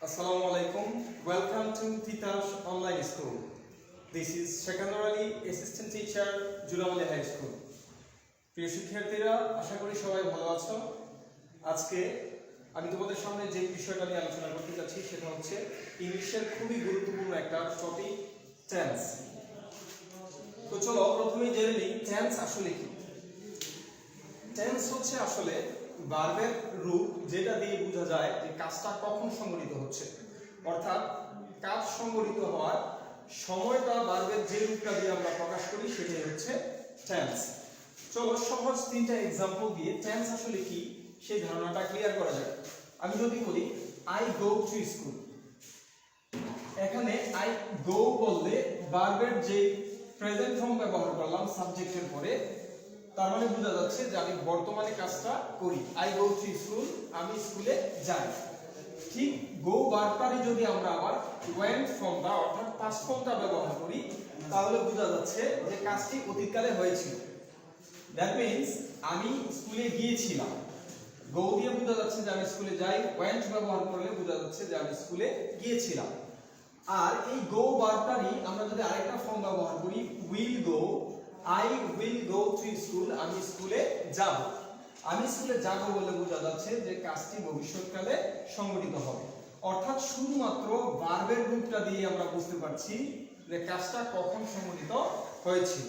Assalamu alaikum. Welcome to Titash Online School. This is Shekandar Ali, Assistant Teacher, Julamali High School. প্রিয় শিক্ষার্থীরা, আশা করি সবাই ভালো আছো। আজকে আমি তোমাদের সামনে যে বিষয়টা নিয়ে আলোচনা করতে যাচ্ছি সেটা হচ্ছে ইংলিশের খুবই গুরুত্বপূর্ণ একটা টপিক, টেন্স। তো চলো প্রথমেই জেনে নিই টেন্স আসলে কি। টেন্স হচ্ছে আসলে ভার্বের রূপ, যেটা দিয়ে বোঝা যায় যে কাজটা কখন সংঘটিত হচ্ছে, অর্থাৎ কাজ সংঘটিত হওয়ার সময়টা ভার্বের যে রূপটা দিয়ে আমরা প্রকাশ করি সেটাই হচ্ছে টেন্স। চলো সহজ তিনটা এক্সাম্পল দিয়ে টেন্স আসলে কি সেই ধারণাটা ক্লিয়ার করা যায়। আমি যদি বলি আই গো টু স্কুল, এখানে আই গো বললে ভার্বের যে প্রেজেন্ট ফর্ম ব্যবহার করলাম সাবজেক্টের পরে, তার মানে বোঝা যাচ্ছে যে আমি বর্তমানে কাজটা করি। আই গো টু স্কুল, আমি স্কুলে যাই। ঠিক গো ভার্বটারই যদি আমরা আবার ওয়েন্ট ফর্মটা অর্থাৎ পাস্ট ফর্মটা ব্যবহার করি তাহলে বোঝা যাচ্ছে যে কাজটি অতীতকালে হয়েছিল। দ্যাট মিন্স আমি স্কুলে গিয়েছিলাম। গো দিয়ে বোঝা যাচ্ছে যে আমি স্কুলে যাই, ওয়েন্ট ব্যবহার করলে বোঝা যাচ্ছে যে আমি স্কুলে গিয়েছিলাম। আর এই গো ভার্বটারই আমরা যদি আরেকটা ফর্ম ব্যবহার করি will go, I will go to school, আমি স্কুলে যাব। আমি স্কুলে যাব বলে বোঝা যাচ্ছে যে কাজটি ভবিষ্যৎকালে সংঘটিত হবে। অর্থাৎ শুধুমাত্র ভার্বের রূপটা দিয়ে আমরা বুঝতে পারছি যে কাজটা কখন সংঘটিত হয়েছিল।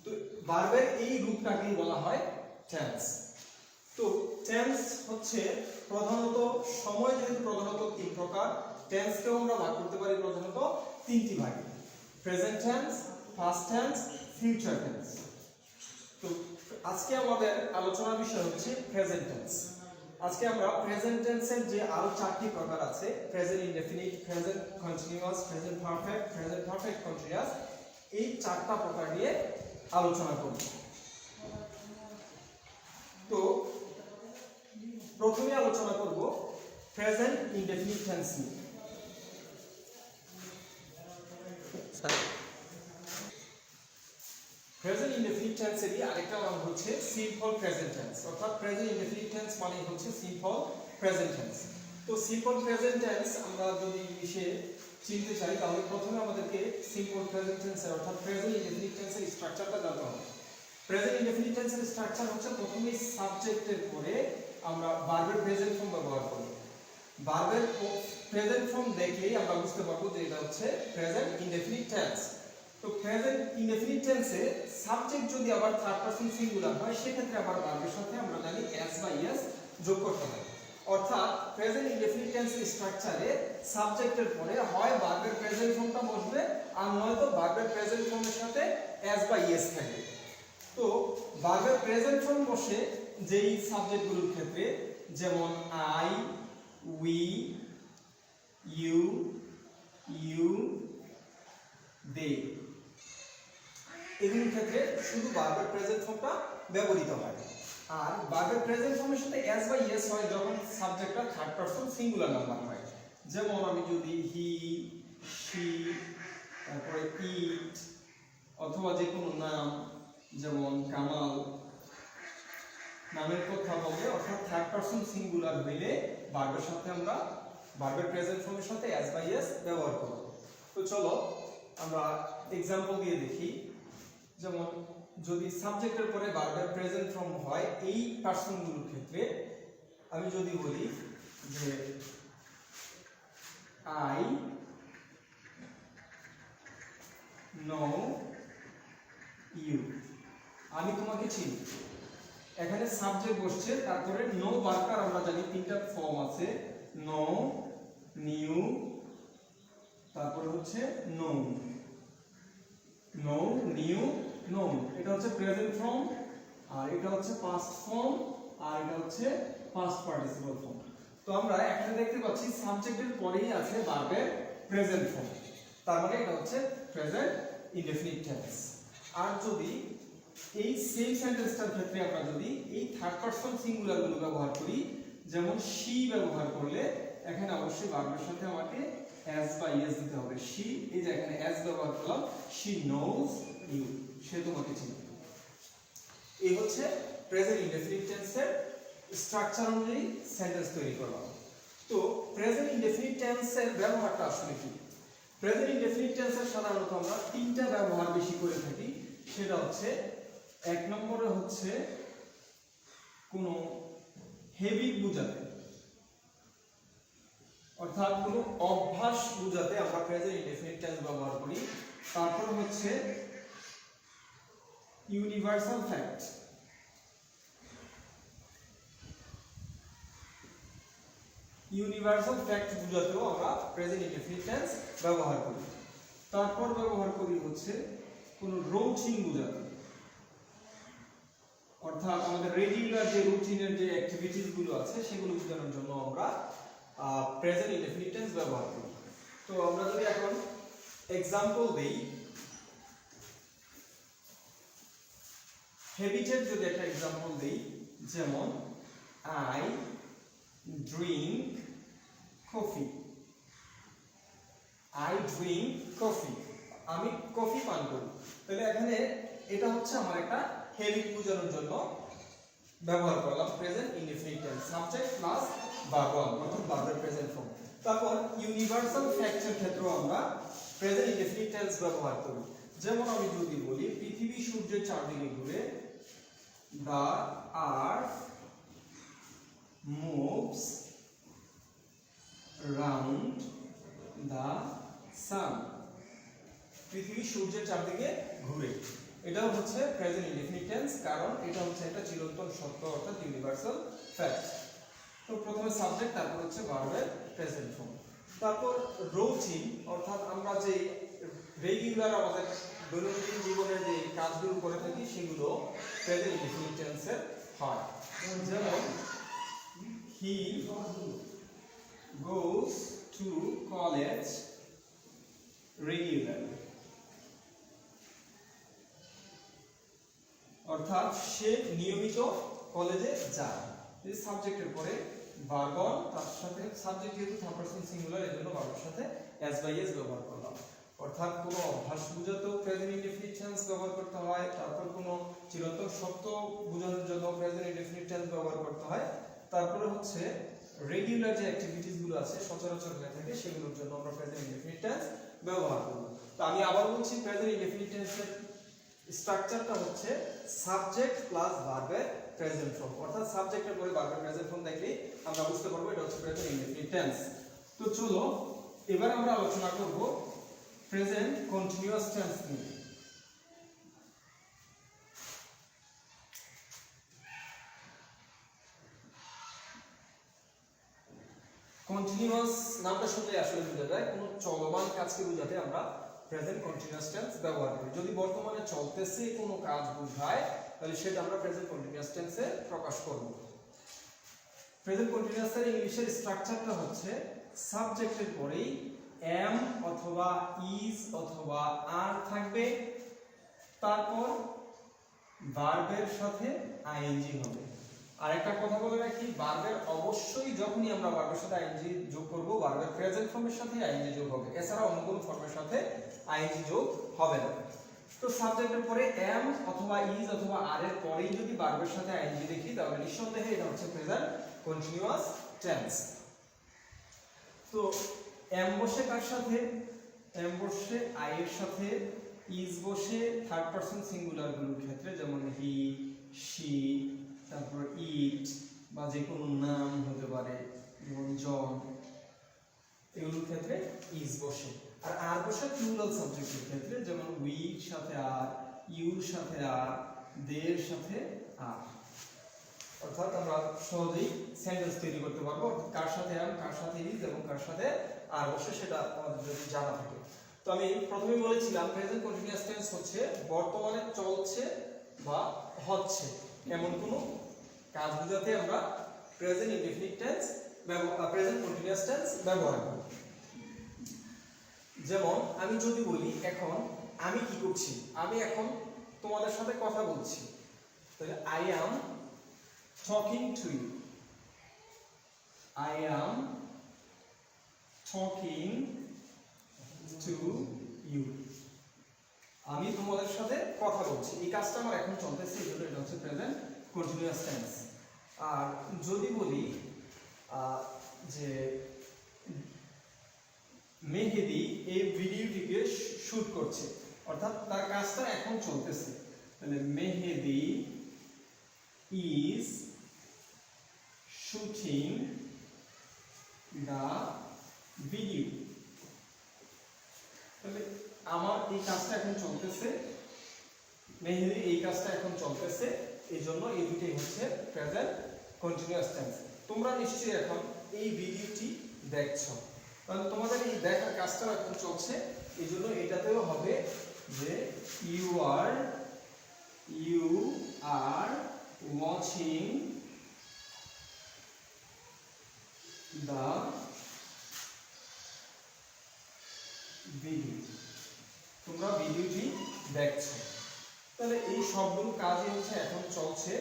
তো ভার্বের এই রূপটাকেই বলা হয় টেন্স। তো টেন্স হচ্ছে প্রধানত সময়, যেহেতু প্রধানত তিন প্রকার, টেন্সকেও আমরা ভাগ করতে পারি প্রধানত তিনটি ভাগে: present tense, past tense, future tense. তো আজকে আমাদের আলোচনার বিষয় হচ্ছে প্রেজেন্ট টেন্স। আজকে আমরা প্রেজেন্ট টেন্সের যে আরো চারটি প্রকার আছে, present indefinite, present continuous, present perfect, present perfect continuous, এই চারটা প্রকার নিয়ে আলোচনা করব। তো প্রথমে আলোচনা করব প্রেজেন্ট ইনডেফিনিট টেন্স নিয়ে। প্রেজেন্ট ইনডেফিনিট টেন্সেরই আরেকটা নাম হচ্ছে সিম্পল প্রেজেন্ট টেন্স, অর্থাৎ প্রেজেন্ট ইনডেফিনিট টেন্স মানে হচ্ছে সিম্পল প্রেজেন্ট টেন্স। তো সিম্পল প্রেজেন্ট টেন্স আমরা যদি ইংলিশে চিনতে চাই তাহলে প্রথমে আমাদেরকে সিম্পল প্রেজেন্ট টেন্সের অর্থাৎ প্রেজেন্ট ইনডেফিনিট টেন্সের স্ট্রাকচারটা জানতে হবে। প্রেজেন্ট ইনডেফিনিট টেন্সের স্ট্রাকচার হচ্ছে প্রথমে সাবজেক্টের পরে আমরা ভার্বের প্রেজেন্ট ফর্ম ব্যবহার করব। ভার্বের প্রেজেন্ট ফর্ম দেখলেই আমরা বুঝতে পারবো যে এটা হচ্ছে প্রেজেন্ট ইনডেফিনিট টেন্স। তো প্রেজেন্ট ইনডেফিনিট টেন্সে সাবজেক্ট যদি আবার থার্ড পারসন সিঙ্গুলার হয় সেক্ষেত্রে আবার ভার্বের সাথে আমরা জানি এস বা ইএস যোগ করতে হয়। অর্থাৎ প্রেজেন্ট ইনডেফিনিট টেন্সের স্ট্রাকচারে সাবজেক্টের পরে হয় ভার্বের প্রেজেন্ট ফর্মটা বসবে আর নয়তো ভার্বের প্রেজেন্ট ফর্মের সাথে এস বা ইএস থাকবে। তো ভার্বের প্রেজেন্ট ফর্ম বসে যেই সাবজেক্টগুলোর ক্ষেত্রে, যেমন আই, উই, ইউ, ইউ, দে, এগুলোর ক্ষেত্রে শুধু ভার্বের প্রেজেন্ট ফর্মটা ব্যবহৃত হয়। আর ভার্বের প্রেজেন্ট ফর্মের সাথে এস বা ইএস হয় যখন সাবজেক্টটা থার্ড পারসন সিঙ্গুলার নাম্বার হয়। যেমন আমি যদি হি, শি, তারপরে ইট অথবা যে কোনো নাম যেমন কামাল, নামের কথা বলে অর্থাৎ থার্ড পারসন সিঙ্গুলার হইলে ভার্বের সাথে আমরা ভার্বের প্রেজেন্ট ফর্মের সাথে এস বা ইএস ব্যবহার করব। তো চলো আমরা এক্সাম্পল দিয়ে দেখি। যেমন যদি সাবজেক্টের পরে ভার্বের প্রেজেন্ট ফর্ম হয় এই পার্সনগুলোর ক্ষেত্রে, আমি যদি বলি যে আই নো ইউ, আমি তোমাকে চিনি। এখানে সাবজেক্ট বসছে, তারপরে নো ভার্বটার আমরা জানি তিনটা ফর্ম আছে, নো, নিউ, তারপরে হচ্ছে নোন। নো, নিউ, নোন, এটা হচ্ছে প্রেজেন্ট ফর্ম, আর এটা হচ্ছে পাস্ট ফর্ম, আর এটা হচ্ছে পাস্ট পার্টিসিপল ফর্ম। তো আমরা এখানে দেখতে পাচ্ছি সাবজেক্টের পরেই আছে ভার্বের প্রেজেন্ট ফর্ম, তার মানে এটা হচ্ছে প্রেজেন্ট ইনডেফিনিট টেন্স। আর যদি এই সেম সেন্টেন্সটার ক্ষেত্রে আমরা যদি এই থার্ড পারসন সিঙ্গুলার গুলো ব্যবহার করি, যেমন শি ব্যবহার করলে এখানে অবশ্যই ভার্বের সাথে আমাকে এস বা ইএস দিতে হবে। শি, এই যে এখানে এস ব্যবহার করলাম, শি নোজ ইউ, সে তোমাকে চিনে। এই হচ্ছে প্রেজেন্ট ইনডেফিনিট টেন্সের স্ট্রাকচার অনুযায়ী সেন্টেন্স তৈরি করলাম। তো প্রেজেন্ট ইনডেফিনিট টেন্সের ব্যবহারটা আসলে কি? প্রেজেন্ট ইনডেফিনিট টেন্সের সাধারণত আমরা তিনটা ব্যবহার বেশি করে থাকি। সেটা হচ্ছে, এক নম্বরে হচ্ছে কোনো হ্যাবিট বোঝাতে, অর্থাৎ কোনো অভ্যাস বোঝাতে আমরা প্রেজেন্ট ইনডেফিনিট টেন্স ব্যবহার করি। তারপর হচ্ছে ইউনিভার্সাল ফ্যাক্ট, ইউনিভার্সাল ফ্যাক্ট বোঝাতেও আমরা প্রেজেন্ট ইনডেফিনিট টেন্স ব্যবহার করি। তারপর ব্যবহার করি হচ্ছে কোনো রুটিন বোঝাতে, অর্থাৎ আমাদের রেগুলার যে রুটিনের যে অ্যাক্টিভিটিস গুলো আছে সেগুলো বোঝানোর জন্য আমরা প্রেজেন্ট ইনডেফিনিট টেন্স ব্যবহার করি। তো আমরা যদি এখন এক্সাম্পল দেই, হ্যাবিটের যদি একটা এক্সাম্পল দেই, যেমন I drink coffee, I drink coffee, আমি কফি পান করি। তাহলে এখানে এটা হচ্ছে আমার একটা হ্যাবিট বোঝানোর জন্য ব্যবহার করলাম present indefinite tense, subject plus verb অর্থাৎ ভার্বের প্রেজেন্ট ফর্ম। তারপর ইউনিভার্সাল ফ্যাক্টের ক্ষেত্রেও আমরা প্রেজেন্ট ইনডেফিনিট টেন্স ব্যবহার করি। যেমন আমি যদি বলি পৃথিবী সূর্যের চারদিকে ঘুরে, the earth moves round the sun, পৃথিবী সূর্যের চারদিকে ঘুরে। এটাও হচ্ছে প্রেজেন্ট ইনডেফিনিট টেন্স, কারণ এটা হচ্ছে একটা চিরন্তন সত্য অর্থাৎ ইউনিভার্সাল ফ্যাক্ট। তো প্রথমে সাবজেক্ট, তারপর হচ্ছে ভার্বের প্রেজেন্ট ফর্ম। তারপর রুটিন, অর্থাৎ আমরা যে রেগুলার আমাদের দৈনন্দিন জীবনের যে কাজগুলো করে থাকি সেগুলো প্রেজেন্ট ইনডেফিনিট টেন্সের হয়। যেমন হি goes to college regularly, অর্থাৎ সে নিয়মিত কলেজে যায়। এই সাবজেক্টের পরে ভার্ব অন, তার সাথে সাবজেক্ট যেহেতু থার্ড পারসন সিঙ্গুলার এজন্য ভার্বের সাথে এস বাই এস ব্যবহার করলাম। অর্থাৎ কোনো অভ্যাস বোঝাতেও প্রেজেন্ট ইনডেফিনিট টেন্স ব্যবহার করতে হয়। তারপর কোনো চিরন্তন সত্য বোঝানোর জন্য প্রেজেন্ট ইনডেফিনিট টেন্স ব্যবহার করতে হয়। তারপরে হচ্ছে রেগুলার যে অ্যাক্টিভিটিস গুলো আছে সচরাচর হয়ে থাকে সেগুলোর জন্য আমরা প্রেজেন্ট ইনডেফিনিট টেন্স ব্যবহার করব। তো আমি আবার বলছি, প্রেজেন্ট ইনডেফিনিট টেন্সের স্ট্রাকচারটা হচ্ছে সাবজেক্ট প্লাস ভার্বের প্রেজেন্ট ফর্ম, অর্থাৎ সাবজেক্টের পরে ভার্বের প্রেজেন্ট ফর্ম দেখলেই আমরা বুঝতে পারবো এটা হচ্ছে প্রেজেন্ট ইনডেফিনিট টেন্স। তো চলো এবার আমরা আলোচনা করব প্রেজেন্ট কন্টিনিউয়াস টেন্স নিয়ে। কন্টিনিউয়াস নামটা শুনলে আসলে বোঝা যায় কোনো চলমান কাজকে বোঝাতে আমরা প্রেজেন্ট কন্টিনিউয়াস টেন্স ব্যবহার করি। যদি বর্তমানে চলতেছে কোনো কাজ বোঝায় তাহলে সেটা আমরা প্রেজেন্ট কন্টিনিউয়াস টেন্সে প্রকাশ করব। প্রেজেন্ট কন্টিনিউয়াসের ইংলিশের স্ট্রাকচারটা হচ্ছে সাবজেক্টের পরেই এম অথবা ইজ অথবা আর থাকবে, তারপর ভার্বের সাথে আইএনজি হবে। আর একটা কথা বলে রাখি, ভার্বের অবশ্যই যখনই আমরা ভার্বের সাথে আইএনজি যোগ করব ভার্বের প্রেজেন্ট ফর্মের সাথে আইএনজি যোগ হবে, এছাড়া অন্য কোনো ফর্মের সাথে আইএনজি যোগ হবে না। তো সাবজেক্টের পরে এম অথবা ইজ অথবা আর এর পরেই যদি ভার্বের সাথে আইএনজি দেখি তাহলে নিঃসন্দেহে এটা হচ্ছে প্রেজেন্ট কন্টিনিউয়াস টেন্স। তো এম বসে কার সাথে? এম বসে আই এর সাথে, ইজ বসে থার্ড পারসন সিঙ্গুলার গুলোর ক্ষেত্রে, যেমন হি, শি, তারপর ইট বা যে কোনো নাম হতে পারে যেমন জন, এগুলোর ক্ষেত্রে ইজ বসে। আর বসে প্লুরাল সাবজেক্টের ক্ষেত্রে, যেমন উইর সাথে আর, ইউর সাথে আর, দের সাথে আর। অর্থাৎ আমরা সহজেই সেন্টেন্স তৈরি করতে পারবো কার সাথে এম, কার সাথে ইজ এবং কার সাথে আর বসে, সেটা আমাদের যদি জানা থাকে। তো আমি প্রথমে বলেছিলাম প্রেজেন্ট কন্টিনিউয়াস টেন্স হচ্ছে বর্তমানে চলছে বা হচ্ছে এমন কোনো কাজ বোঝাতে আমরা present indefinite tense present continuous tense ব্যবহার করি। যেমন আমি যদি বলি এখন আমি কি করছি, আমি এখন তোমাদের সাথে কথা বলছি, তাহলে I am talking to you, I am talking to you, আমি তোমাদের সাথে কথা বলছি, এই কাজটা আমার এখন চলতেছে, এই জন্য এটা হচ্ছে প্রেজেন্ট কন্টিনিউয়াস টেন্স। আর যদি বলি যে যে মেহেদি এই ভিডিওটিকে শুট করছে, অর্থাৎ তার কাজটা এখন চলতেছে। তাহলে মেহেদি ইজ শুটিং দা ভিডিও। তাহলে আমার এই কাজটা এখন চলতেছে, মেহেদি এই কাজটা এখন চলতেছে, এই জন্য এই দুটোই হচ্ছে প্রেজেন্ট কন্টিনিউয়াস টেন্স। তোমরা নিশ্চয়ই এখন এই ভিডিওটি দেখছো, কারণ তোমাদের এই দেখার কাজটা এখন চলছে, এই জন্য এটাতেও হবে যে you are watching the video. তোমরা ভিডিওটি দেখছো। তাহলে এই সবগুলো কাজই হচ্ছে এখন চলছে,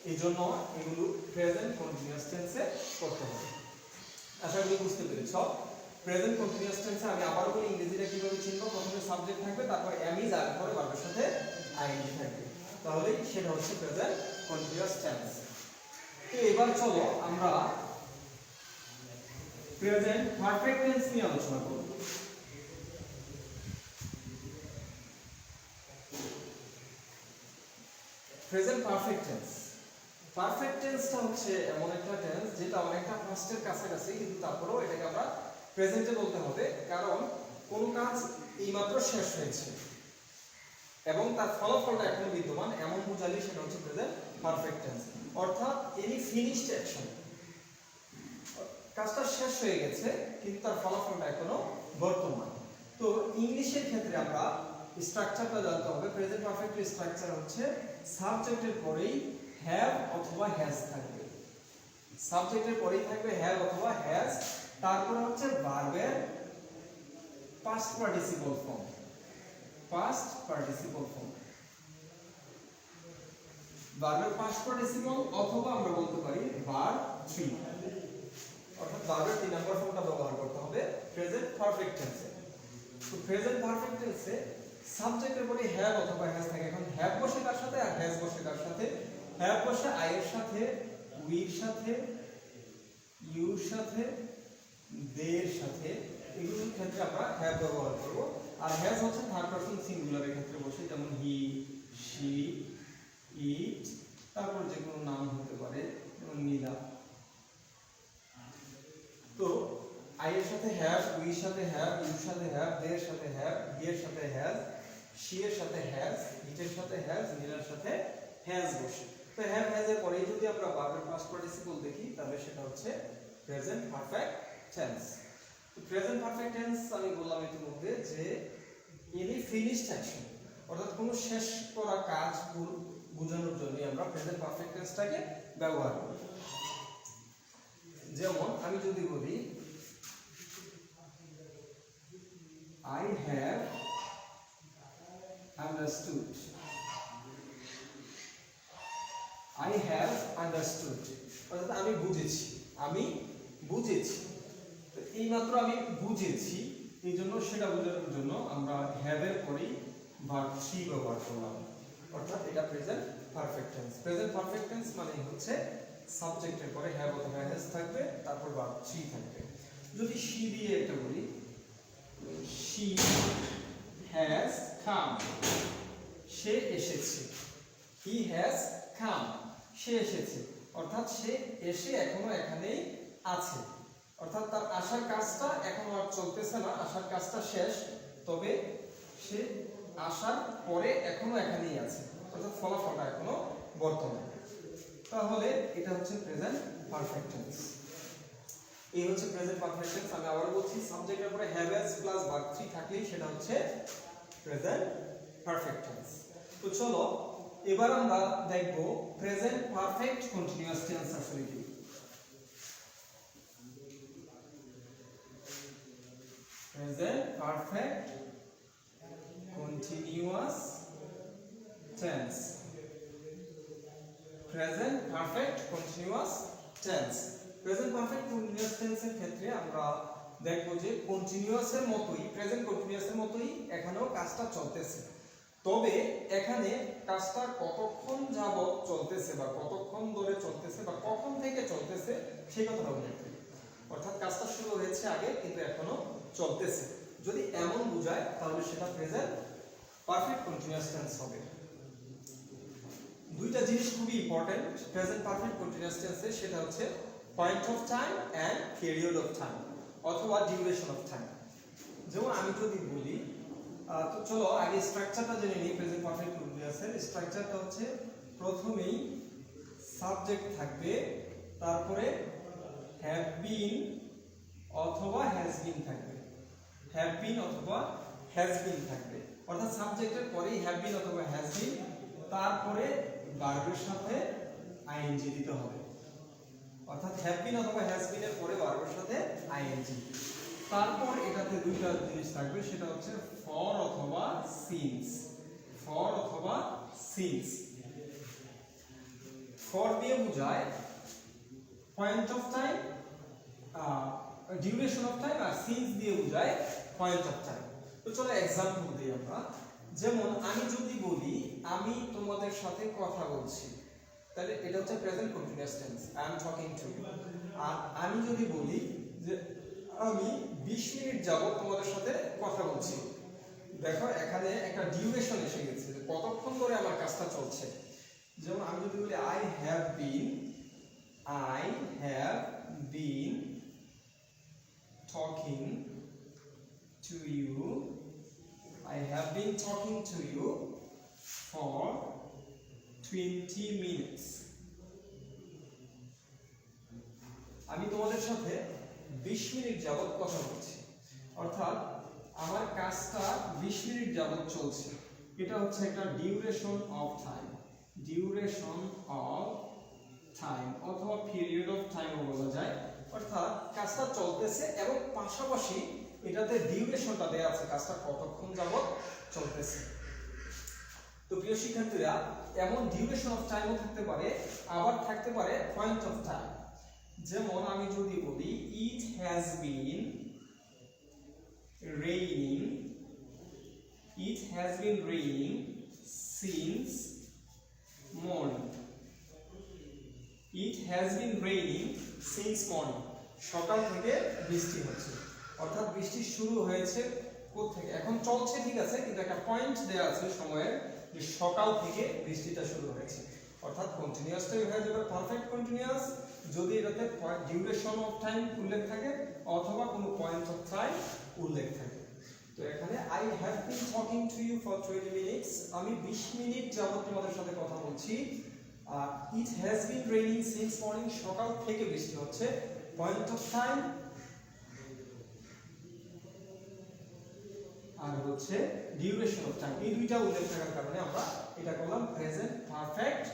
এই জন্য এগুলো প্রেজেন্ট কন্টিনিউয়াস টেন্সে করতে হবে। আশা করি বুঝতে পেরেছ। প্রেজেন্ট কন্টিনিউয়াস টেন্সে আমি আবার বলি ইংরেজিটা কিভাবে চিনব। প্রথমে সাবজেক্ট থাকবে, তারপর am is, আর পরে ভার্বের সাথে ing থাকবে, তাহলে সেটা হচ্ছে প্রেজেন্ট কন্টিনিউয়াস টেন্স। তো এবার চলো আমরা প্রেজেন্ট পারফেক্ট টেন্স নিয়ে আলোচনা করব। প্রেজেন্ট পারফেক্ট টেন্স, পারফেক্ট টেন্সটা হচ্ছে এমন একটা টেন্স যেটা অনেকটা পাস্টের কাছাকাছি, কিন্তু তারপরেও এটাকে আমরা প্রেজেন্টে বলতে হবে, কারণ কোন কাজ এইমাত্র শেষ হয়েছে এবং তার ফলাফলটা এখনো বিদ্যমান, এমন বোঝালে সেটা হচ্ছে প্রেজেন্ট পারফেক্ট টেন্স। অর্থাৎ এনি ফিনিশড অ্যাকশন, কাজটা শেষ হয়ে গেছে কিন্তু তার ফলাফলটা এখনো বর্তমান। তো ইংলিশের ক্ষেত্রে আমরা স্ট্রাকচারটা জানতে হবে। প্রেজেন্ট পারফেক্টের স্ট্রাকচার হচ্ছে সাবজেক্টের পরেই হ্যাভ অথবা হ্যাজ থাকবে, সাবজেক্টের পরেই থাকবে হ্যাভ অথবা হ্যাজ, তারপরে হচ্ছে ভার্বের past participle form, past participle form, ভার্বের পাস্ট পার্টিসিপল, অথবা আমরা বলতে পারি ভার্ব 3, অর্থাৎ ভার্বের 3 নম্বর ফর্মটা ব্যবহার করতে হবে প্রেজেন্ট পারফেক্ট টেন্সে। তো প্রেজেন্ট পারফেক্ট টেন্সে সাবজেক্টের পরে হ্যাভ অথবা হ্যাজ থাকে। এখন হ্যাভ বসে কার সাথে আর হ্যাজ বসে কার সাথে? হ্যাভ বসে আই এর সাথে, উইর সাথে, ইউর সাথে, দের সাথে, এগুলোর ক্ষেত্রে আমরা হ্যাভ ব্যবহার করব। আর হ্যাজ হচ্ছে থার্ড পারসন সিঙ্গুলারের ক্ষেত্রে বসে, যেমন হি, শি, ইট, তারপর যে কোনো নাম হতে পারে, যেমন নীলা। তো আই এর সাথে হ্যাভ, উইর সাথে হ্যাভ, ইউর সাথে হ্যাভ, দের সাথে হ্যাভ, হি এর সাথে হ্যাজ, শি এর সাথে হ্যাজ, ইটের সাথে হ্যাজ, নীলার সাথে হ্যাজ বসে। তো হ্যাভ হ্যাজ এর পরেই যদি আমরা ভার্বের পাস্ট পার্টিসিপল দেখি, তাহলে সেটা হচ্ছে প্রেজেন্ট পারফেক্ট টেন্স। তো প্রেজেন্ট পারফেক্ট টেন্স আমি বললাম ইতিমধ্যে যে এনি ফিনিশড অ্যাকশন, অর্থাৎ কোনো শেষ করা কাজ বোঝানোর জন্য আমরা প্রেজেন্ট পারফেক্ট টেন্সটাকে ব্যবহার করি। যেমন আমি যদি বলি I have understood, I have understood, অর্থাৎ আমি বুঝেছি, আমি বুঝেছি। তো এইমাত্র আমি বুঝেছি, এই জন্য সেটা বোঝানোর জন্য আমরা have এর পরেই ভার্ব 3 ব্যবহার করলাম, অর্থাৎ এটা present perfect tense. Present perfect tense মানে হচ্ছে সাবজেক্টের পরে হ্যাভ অথবা হ্যাজ থাকবে, তারপর ভার্ব 3 থাকবে। যদি she দিয়ে এটা বলি, she has come, সে এসেছে, he has come, সে এসেছে, অর্থাৎ সে এসে এখনো এখানেই আছে, অর্থাৎ তার আসার কাজটা এখনো আর চলতেছে না, আসার কাজটা শেষ, তবে সে আসার পরে এখনো এখানেই আছে, অর্থাৎ ফলাফলটা এখনো বর্তমান। তাহলে এটা হচ্ছে প্রেজেন্ট পারফেক্ট টেন্স। এই হচ্ছে প্রেজেন্ট পারফেক্ট টেন্স। আমি আবার বলছি, সাবজেক্টের পরে হ্যাভ হ্যাজ প্লাস ভার্ব 3 থাকলেই সেটা হচ্ছে প্রেজেন্ট পারফেক্ট টেন্স। তো চলো এবার আমরা দেখব প্রেজেন্ট পারফেক্ট কন্টিনিউয়াস টেন্স আসলে কি। Present perfect continuous tense, present perfect continuous tense. Present perfect continuous টেন্সের ক্ষেত্রে আমরা দেখব যে কন্টিনিউয়াসের মতোই, প্রেজেন্ট কন্টিনিউয়াসের মতোই এখানেও কাজটা চলতেছে, তবে এখানে কাজটা কতক্ষণ যাবত চলতেছে বা কতক্ষণ ধরে চলতেছে বা কখন থেকে চলতেছে সেই কথাটা উল্লেখ করি। অর্থাৎ কাজটা হয়েছে আগে কিন্তু এখনো চলতেছে। যদি এমন বোঝায় তাহলে সেটা প্রেজেন্ট পারফেক্ট কন্টিনিউয়াস টেন্স হবে। দুইটা জিনিস খুবই ইম্পর্টেন্ট প্রেজেন্ট পারফেক্ট কন্টিনিউয়াস টেন্সে, সেটা হচ্ছে point of time and period of time অথবা ডিউরেশন অফ টাইম। যেমন আমি যদি বলি, তো চলো আগে স্ট্রাকচারটা জেনে নিই। প্রেজেন্ট পারফেক্ট কন্টিনিউয়াসের স্ট্রাকচারটা হচ্ছে প্রথমেই সাবজেক্ট থাকবে, তারপরে হ্যাভ বিন অথবা হ্যাজ বিন থাকবে, হ্যাভ বিন অথবা হ্যাজ বিন থাকবে। অর্থাৎ সাবজেক্টের পরেই হ্যাভ বিন অথবা হ্যাজ বিন, তারপরে ভার্বের সাথে আইএনজি দিতে হবে। অর্থাৎ হ্যাভ বিন অথবা হ্যাজ বিন এর পরে ভার্বের সাথে আইএনজি। তারপর এটাতে দুইটা জিনিস থাকবে, সেটা হচ্ছে ফর অথবা সিন্স, ফর অথবা সিন্স। ফর দিয়ে বোঝায় point of time, duration of time, আর সিন্স দিয়ে বোঝায় পয়েন্ট অফ টাইম। তো চলো এক্সাম্পল দিই আমরা। যেমন আমি যদি বলি আমি তোমাদের সাথে কথা বলছি, তাহলে এটা হচ্ছে present continuous tense, I am talking to you. আর আমি যদি বলি যে আমি 20 মিনিট যাবত তোমাদের সাথে কথা বলছি, দেখো এখানে একটা ডিউরেশন এসে গেছে যে কতক্ষণ ধরে আমার কাজটা চলছে। যেমন আমি যদি বলি I have bin talking to you, I have been talking to you for 20 minutes. আমি তোমাদের সাথে 20 মিনিট যাবত কথা বলছি, অর্থাৎ আমার কাজটা 20 মিনিট যাবত চলছে। এটা হচ্ছে একটা duration of time, duration of time অথবা পিরিয়ড অফ টাইমও বলা যায়। অর্থাৎ কাজটা চলতেছে এবং পাশাপাশি এটাতে ডিউরেশনটা দেয়া আছে, কাজটা কতক্ষণ যাবত চলতেছে। তো প্রিয় শিক্ষার্থীরা, এমন ডিউরেশন অফ টাইমও থাকতে পারে, আবার থাকতে পারে পয়েন্ট অফ টাইম। যেমন আমি যদি বলি ইট has been raining, it has been raining since morning, it has been raining since morning, সকাল থেকে বৃষ্টি হচ্ছে। অর্থাৎ বৃষ্টি শুরু হয়েছে কোত্থেকে, এখন চলছে ঠিক আছে, কিন্তু একটা পয়েন্ট দেওয়া আছে সময়ের, যে সকাল থেকে বৃষ্টিটা শুরু হয়েছে। অর্থাৎ কন্টিনিউয়াসটাই হয়ে যাবে পারফেক্ট কন্টিনিউয়াস যদি এটাতে ডিউরেশন অফ টাইম উল্লেখ থাকে অথবা কোনো পয়েন্ট অফ টাইম উল্লেখ থাকে। তো এখানে I have been talking to you for 20 minutes, আমি 20 মিনিট যাবত তোমাদের সাথে কথা বলছি। It has been raining since morning, সকাল থেকে বৃষ্টি হচ্ছে, পয়েন্ট অফ টাইম আর হচ্ছে ডিউরেশন অফ টাইম। এই দুইটা উল্লেখ থাকার কারণে আমরা এটা করলাম প্রেজেন্ট পারফেক্ট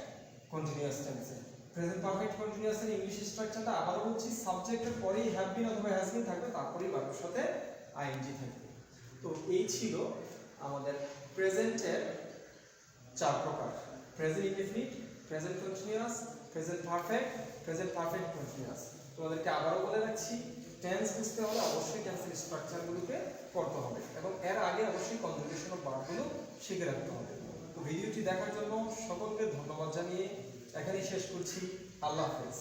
কন্টিনিউয়াস টেন্সে। প্রেজেন্ট পারফেক্ট কন্টিনিউয়াস এর ইংলিশ স্ট্রাকচারটা আবারও বলছি, সাবজেক্টের পরেই হ্যাভ বিন অথবা হ্যাজ বিন থাকবে, তারপরেই ভার্বের সাথে আইএনজি থাকবে। তো এই ছিল আমাদের প্রেজেন্টের 4 প্রকার: present indefinite, present continuous, present perfect continuous. তোমাদেরকে আবারও বলে রাখছি, টেন্স বুঝতে হলে অবশ্যই টেন্সের স্ট্রাকচারগুলোকে পড়তে হবে এবং এর আগে অবশ্যই কনজুগেশন অফ ভার্বগুলো শিখে রাখতে হবে। তো ভিডিওটি দেখার জন্য সকলকে ধন্যবাদ জানিয়ে এখানেই শেষ করছি। আল্লাহ হাফেজ।